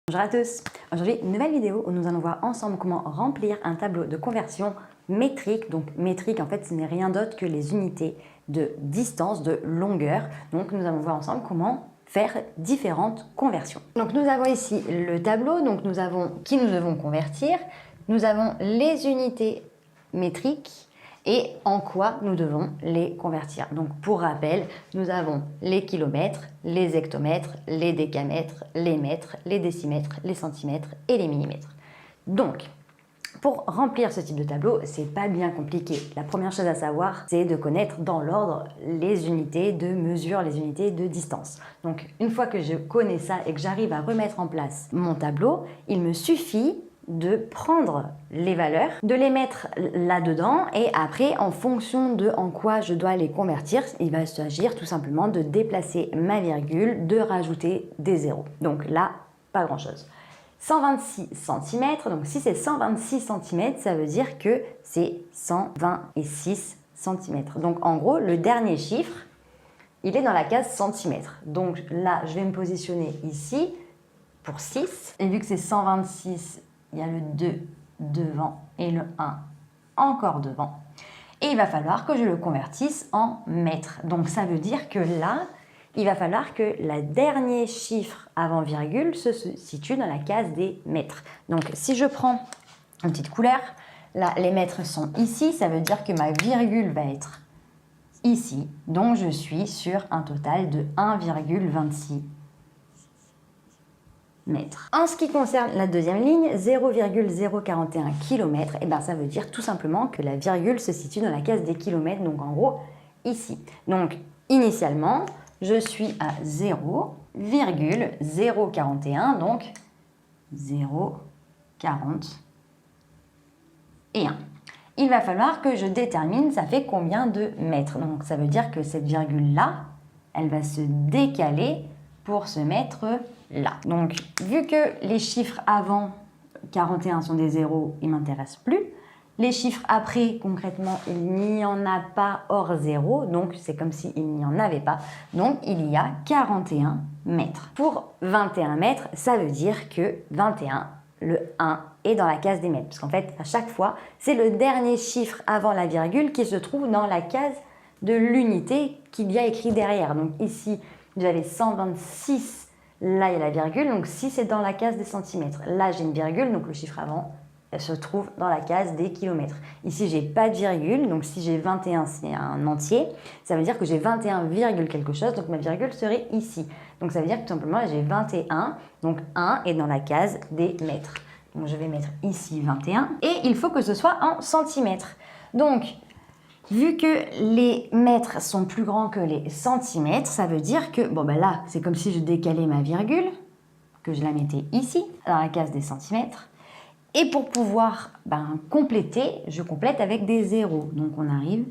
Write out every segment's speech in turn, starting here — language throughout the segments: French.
Bonjour à tous, aujourd'hui une nouvelle vidéo où nous allons voir ensemble comment remplir un tableau de conversion métrique. Donc métrique en fait ce n'est rien d'autre que les unités de distance, de longueur. Donc nous allons voir ensemble comment faire différentes conversions. Donc nous avons ici le tableau, donc nous avons qui nous devons convertir, nous avons les unités métriques et en quoi nous devons les convertir. Donc pour rappel, nous avons les kilomètres, les hectomètres, les décamètres, les mètres, les décimètres, les centimètres et les millimètres. Donc, pour remplir ce type de tableau, c'est pas bien compliqué. La première chose à savoir, c'est de connaître dans l'ordre les unités de mesure, les unités de distance. Donc une fois que je connais ça et que j'arrive à remettre en place mon tableau, il me suffit de prendre les valeurs, de les mettre là-dedans et après, en fonction de en quoi je dois les convertir, il va s'agir tout simplement de déplacer ma virgule, de rajouter des zéros. Donc là, pas grand-chose. 126 cm, donc si c'est 126 cm, ça veut dire que c'est 126 cm. Donc en gros, le dernier chiffre, il est dans la case centimètres. Donc là, je vais me positionner ici pour 6. Et vu que c'est 126, il y a le 2 devant et le 1 encore devant. Et il va falloir que je le convertisse en mètres. Donc ça veut dire que là, il va falloir que le dernier chiffre avant virgule se situe dans la case des mètres. Donc si je prends une petite couleur, là les mètres sont ici, ça veut dire que ma virgule va être ici. Donc je suis sur un total de 1,26 mètres. En ce qui concerne la deuxième ligne, 0,041 km, et ben ça veut dire tout simplement que la virgule se situe dans la case des kilomètres, donc en gros ici. Donc initialement, je suis à 0,041, donc 0,41. Il va falloir que je détermine ça fait combien de mètres. Donc ça veut dire que cette virgule-là, elle va se décaler pour se mettre là. Donc, vu que les chiffres avant 41 sont des zéros, ils ne m'intéressent plus. Les chiffres après, concrètement, il n'y en a pas hors zéro, donc c'est comme s'il n'y en avait pas. Donc, il y a 41 mètres. Pour 21 mètres, ça veut dire que 21, le 1 est dans la case des mètres. Parce qu'en fait, à chaque fois, c'est le dernier chiffre avant la virgule qui se trouve dans la case de l'unité qu'il y a écrit derrière. Donc ici, j'avais 126, là il y a la virgule, donc 6 est dans la case des centimètres. Là j'ai une virgule, donc le chiffre avant elle se trouve dans la case des kilomètres. Ici j'ai pas de virgule, donc si j'ai 21 c'est un entier, ça veut dire que j'ai 21, quelque chose, donc ma virgule serait ici. Donc ça veut dire que tout simplement j'ai 21, donc 1 est dans la case des mètres. Donc je vais mettre ici 21, et il faut que ce soit en centimètres. Donc vu que les mètres sont plus grands que les centimètres, ça veut dire que, bon ben là, c'est comme si je décalais ma virgule, que je la mettais ici, dans la case des centimètres. Et pour pouvoir compléter, je complète avec des zéros. Donc on arrive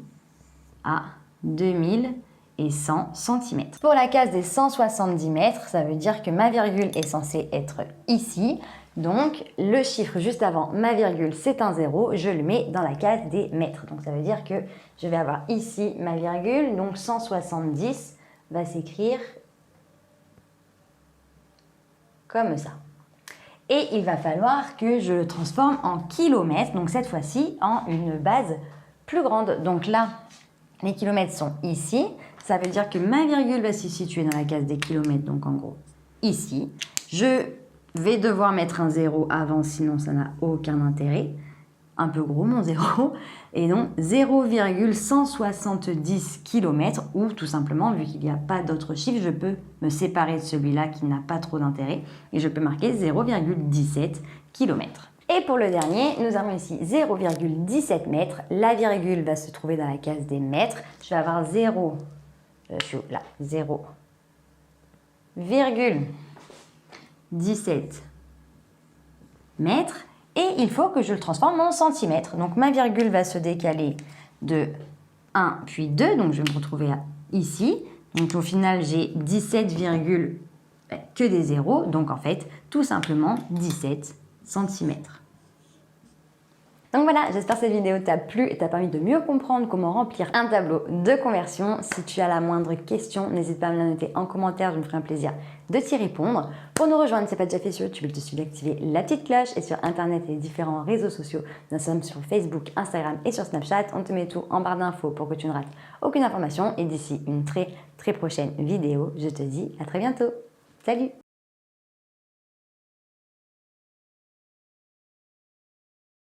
à 2100 cm. Pour la case des 170 mètres, ça veut dire que ma virgule est censée être ici. Donc, le chiffre juste avant ma virgule, c'est un 0, je le mets dans la case des mètres. Donc, ça veut dire que je vais avoir ici ma virgule, donc 170 va s'écrire comme ça. Et il va falloir que je le transforme en kilomètres, donc cette fois-ci en une base plus grande. Donc là, les kilomètres sont ici, ça veut dire que ma virgule va se situer dans la case des kilomètres, donc en gros ici. Je vais devoir mettre un 0 avant, sinon ça n'a aucun intérêt. Un peu gros mon 0. Et donc 0,170 km, ou tout simplement, vu qu'il n'y a pas d'autres chiffres, je peux me séparer de celui-là qui n'a pas trop d'intérêt. Et je peux marquer 0,17 km. Et pour le dernier, nous avons ici 0,17 mètres. La virgule va se trouver dans la case des mètres. Je vais avoir 0,17 mètres. Et il faut que je le transforme en centimètres. Donc ma virgule va se décaler de 1 puis 2. Donc je vais me retrouver ici. Donc au final, j'ai 17, que des zéros. Donc en fait, tout simplement 17 centimètres. Donc voilà, j'espère que cette vidéo t'a plu et t'a permis de mieux comprendre comment remplir un tableau de conversion. Si tu as la moindre question, n'hésite pas à me la noter en commentaire, je me ferai un plaisir de t'y répondre. Pour nous rejoindre, si ce n'est pas déjà fait sur YouTube, il te suffit d'activer la petite cloche et sur Internet et les différents réseaux sociaux. Nous sommes sur Facebook, Instagram et sur Snapchat. On te met tout en barre d'infos pour que tu ne rates aucune information. Et d'ici une très prochaine vidéo, je te dis à très bientôt. Salut!